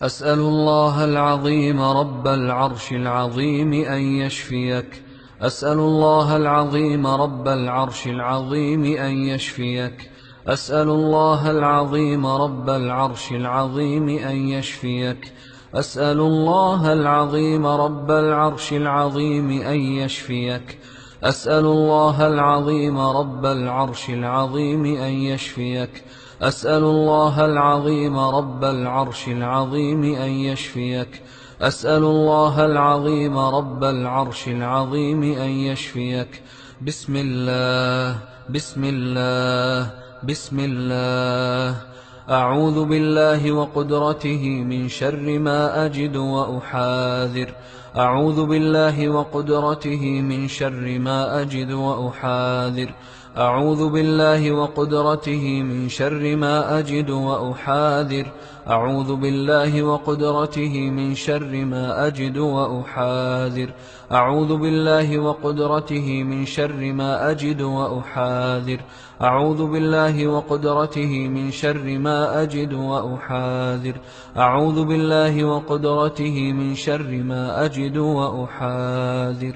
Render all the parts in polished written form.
أسأل الله العظيم رب العرش العظيم أن يشفيك. أسأل الله العظيم رب العرش العظيم أن يشفيك. أسأل الله العظيم رب العرش العظيم أن يشفيك. أسأل الله العظيم رب العرش العظيم أن يشفيك. أسأل الله العظيم رب العرش العظيم أن يشفيك. أسأل الله العظيم رب العرش العظيم أن يشفيك. أسأل الله العظيم رب العرش العظيم أن يشفيك. بسم الله بسم الله بسم الله. أعوذ بالله وقدرته من شر ما أجد وأحاذر. أعوذ بالله وقدرته من شر ما أجد وأحاذر. أعوذ بالله وقدرته من شر ما أجد وأحاذر. أعوذ بالله وقدرته من شر ما أجد وأحاذر. أعوذ بالله وقدرته من شر ما أجد وأحاذر. أعوذ بالله وقدرته من شر ما أجد وأحاذر. أعوذ بالله وقدرته من شر ما أجد وأحاذر.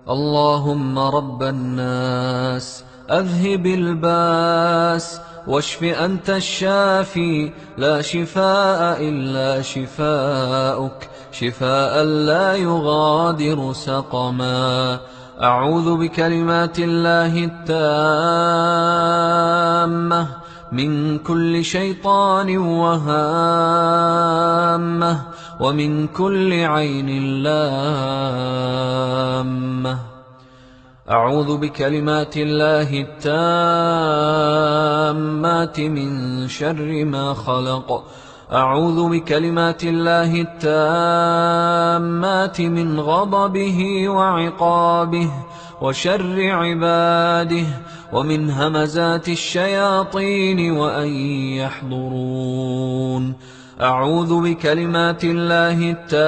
اللهم رب الناس أذهب الباس واشف أنت الشافي، لا شفاء إلا شفاؤك، شفاء لا يغادر سقما. أعوذ بكلمات الله التامة من كل شيطان وهامة ومن كل عين لامة. أعوذ بكلمات الله التامات من شر ما خلق. أعوذ بكلمات الله التامات من غضبه وعقابه وشر عباده ومن همزات الشياطين وأن يحضرون. أعوذ بكلمات الله التامات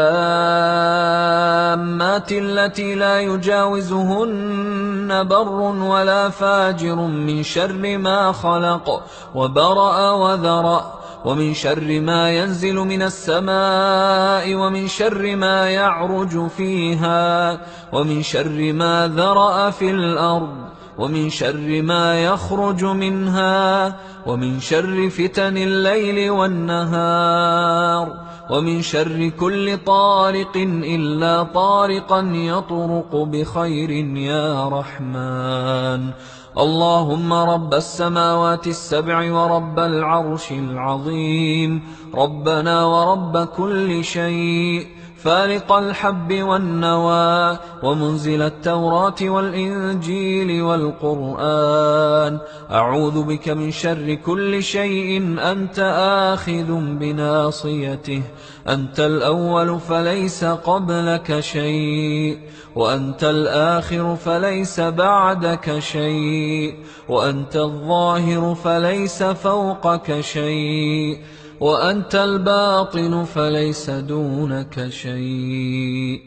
التي لا يجاوزهن بر ولا فاجر من شر ما خلق وبرأ وذرأ، ومن شر ما ينزل من السماء ومن شر ما يعرج فيها ومن شر ما ذرأ في الأرض ومن شر ما يخرج منها ومن شر فتن الليل والنهار ومن شر كل طارق إلا طارقا يطرق بخير يا رحمن. اللهم رب السماوات السبع ورب العرش العظيم، ربنا ورب كل شيء، فالق الحب والنوى ومنزل التوراة والإنجيل والقرآن، أعوذ بك من شر كل شيء أنت آخذ بناصيته. أنت الأول فليس قبلك شيء، وأنت الآخر فليس بعدك شيء، وأنت الظاهر فليس فوقك شيء، وأنت الباطن فليس دونك شيء.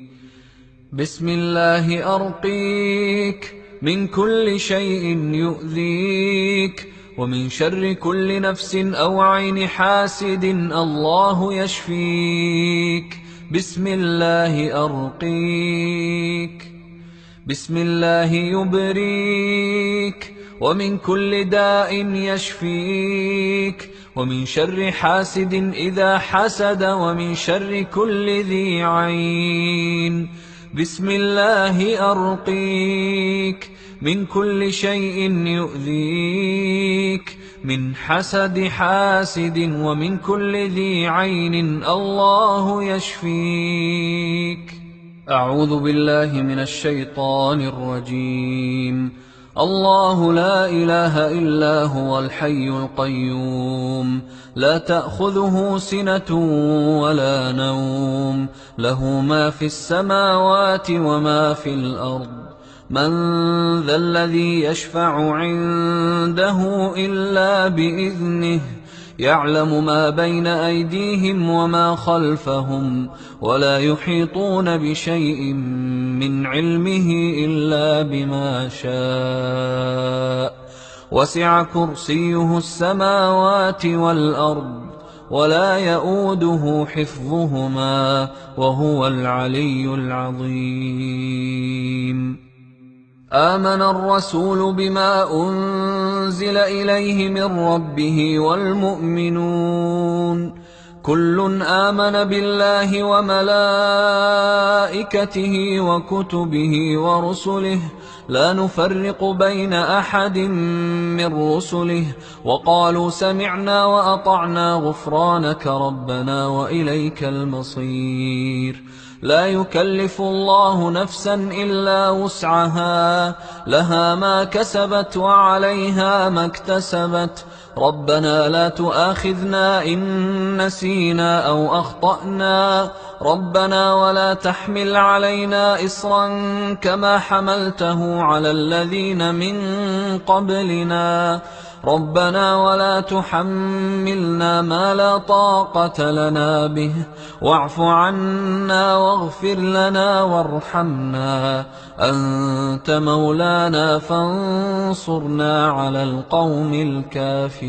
بسم الله أرقيك من كل شيء يؤذيك ومن شر كل نفس أو عين حاسد الله يشفيك. بسم الله أرقيك. بسم الله يبريك ومن كل داء يشفيك ومن شر حاسد إذا حسد ومن شر كل ذي عين. بسم الله أرقيك من كل شيء يؤذيك من حسد حاسد ومن كل ذي عين الله يشفيك. أعوذ بالله من الشيطان الرجيم. الله لا إله إلا هو الحي القيوم، لا تأخذه سنة ولا نوم، له ما في السماوات وما في الأرض. من ذا الذي يشفع عنده إلا بإذنه، يعلم ما بين أيديهم وما خلفهم، ولا يحيطون بشيء من علمه إلا بما شاء. وسع كرسيه السماوات والأرض ولا يؤوده حفظهما وهو العلي العظيم. آمن الرسول بما أنزل إليه من ربه والمؤمنون كل آمن بالله وملائكته وكتبه ورسله لا نفرق بين أحد من رسله وقالوا سمعنا وأطعنا غفرانك ربنا وإليك المصير. لا يكلف الله نفسا إلا وسعها لها ما كسبت وعليها ما اكتسبت ربنا لا تؤاخذنا إن نسينا أو أخطأنا ربنا ولا تحمل علينا إصرا كما حملته على الذين من قبلنا ربنا ولا تحملنا ما لا طاقة لنا به واعف عنا واغفر لنا وارحمنا أنت مولانا فانصرنا على القوم الكافرين.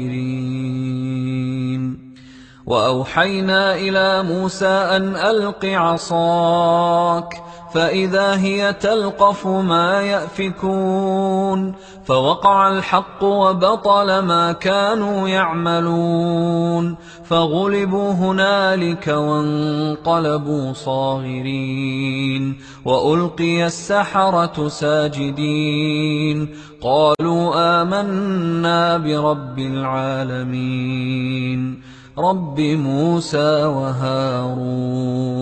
وأوحينا إلى موسى أن ألق عصاك فإذا هي تلقف ما يأفكون فوقع الحق وبطل ما كانوا يعملون فغلبوا هنالك وانقلبوا صاغرين وألقي السحرة ساجدين قالوا آمنا برب العالمين رب موسى وهارون.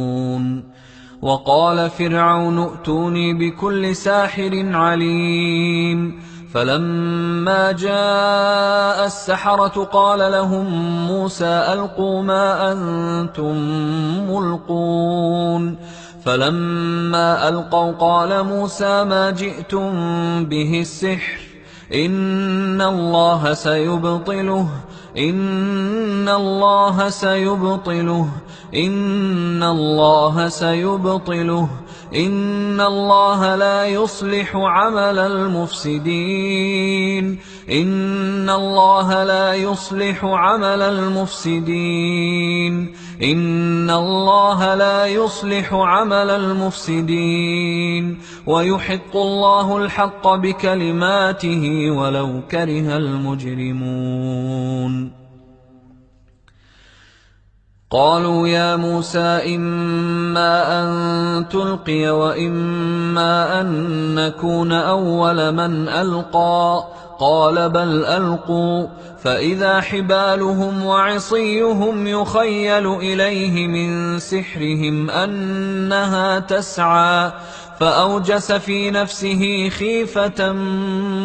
وقال فرعون ائتوني بكل ساحر عليم فلما جاء السحرة قال لهم موسى ألقوا ما أنتم ملقون فلما ألقوا قال موسى ما جئتم به السحر إن الله سيبطله إن الله سيبطله إن الله سيبطله إن الله لا يصلح عمل المفسدين إن الله لا يصلح عمل المفسدين إن الله لا يصلح عمل المفسدين ويحق الله الحق بكلماته ولو كره المجرمون. قالوا يا موسى إما أن تلقي وإما أن نكون أول من ألقى قال بل ألقوا فإذا حبالهم وعصيهم يخيل إليه من سحرهم أنها تسعى فأوجس في نفسه خيفة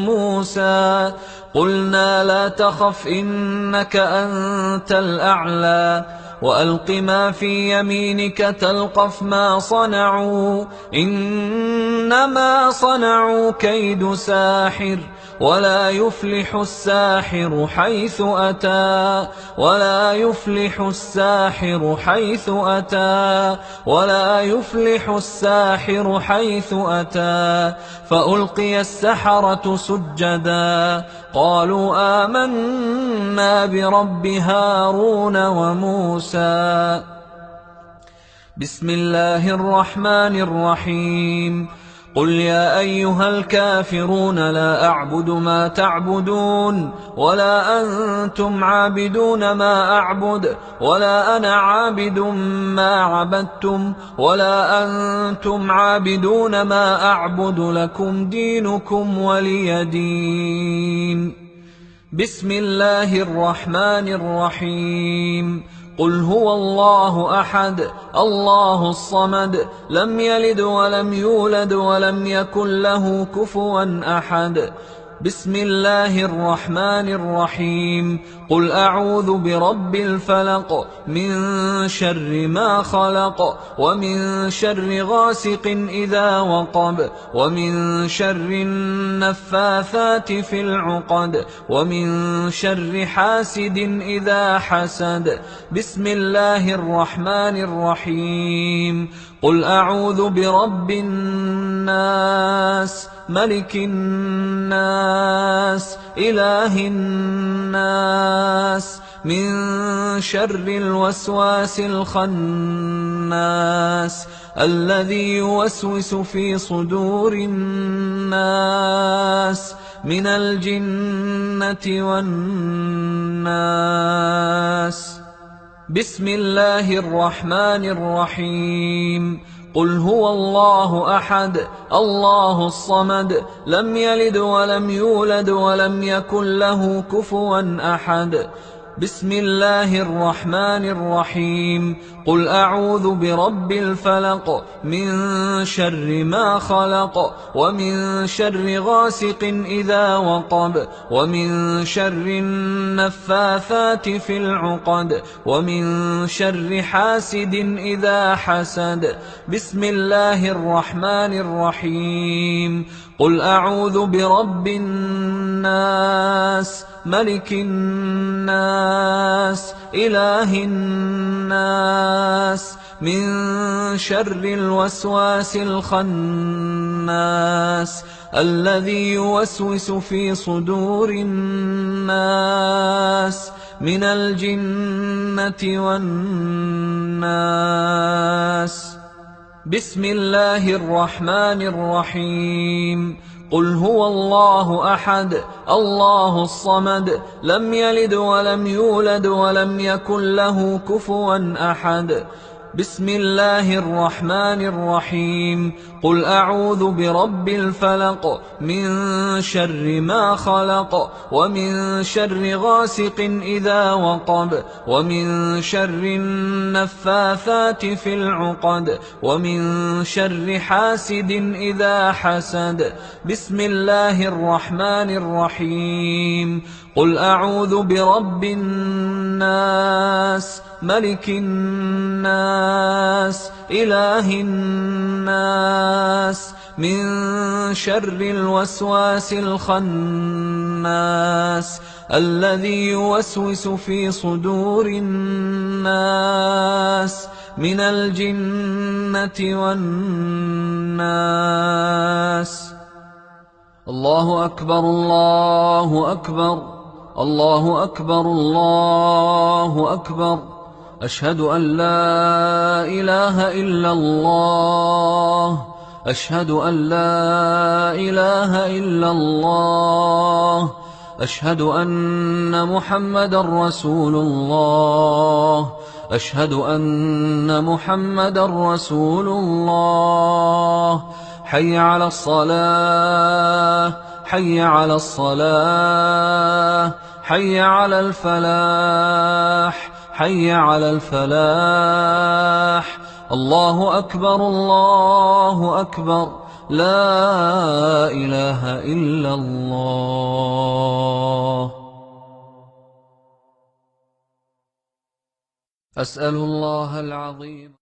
موسى قلنا لا تخف إنك أنت الأعلى وألق ما في يمينك تلقف ما صنعوا إنما صنعوا كيد ساحر ولا يفلح الساحر حيث أتى ولا يفلح الساحر حيث أتى ولا يفلح الساحر حيث أتى فألقي السحرة سجدا قالوا آمنا برب هارون وموسى. بسم الله الرحمن الرحيم قل يا أيها الكافرون لا أعبد ما تعبدون ولا أنتم عابدون ما أعبد ولا أنا عابد ما عبدتم ولا أنتم عابدون ما أعبد لكم دينكم ولي دين. بسم الله الرحمن الرحيم قل هو الله أحد الله الصمد لم يلد ولم يولد ولم يكن له كفوا أحد. بسم الله الرحمن الرحيم قل أعوذ برب الفلق من شر ما خلق ومن شر غاسق إذا وقب ومن شر النفاثات في العقد ومن شر حاسد إذا حسد. بسم الله الرحمن الرحيم قل أعوذ برب الناس ملك الناس إله الناس من شر الوسواس الخناس الذي يوسوس في صدور الناس من الجنة والناس. بسم الله الرحمن الرحيم. قل هو الله أحد الله الصمد لم يلد ولم يولد ولم يكن له كفوا أحد. بسم الله الرحمن الرحيم. قل أعوذ برب الفلق من شر ما خلق ومن شر غاسق إذا وقب ومن شر النفاثات في العقد ومن شر حاسد إذا حسد. بسم الله الرحمن الرحيم. قل أعوذ برب الناس ملك الناس إله الناس من شر الوسواس الخناس الذي يوسوس في صدور الناس من الجنة والناس. بسم الله الرحمن الرحيم. قل هو الله أحد الله الصمد لم يلد ولم يولد ولم يكن له كفوا أحد. بسم الله الرحمن الرحيم. قل أعوذ برب الفلق من شر ما خلق ومن شر غاسق إذا وقب ومن شر النفاثات في العقد ومن شر حاسد إذا حسد. بسم الله الرحمن الرحيم. قل أعوذ برب الناس ملك الناس إله الناس من شر الوسواس الخناس الذي يوسوس في صدور الناس من الجنة والناس. الله أكبر الله أكبر الله أكبر الله أكبر. أشهد أن لا إله إلا الله أشهد أن لا إله إلا الله أشهد أن محمدا رسول الله أشهد أن محمدا رسول الله. حي على الصلاة حي على الصلاة حي على الفلاح حي على الفلاح. الله أكبر الله أكبر لا إله إلا الله. أسأل الله العظيم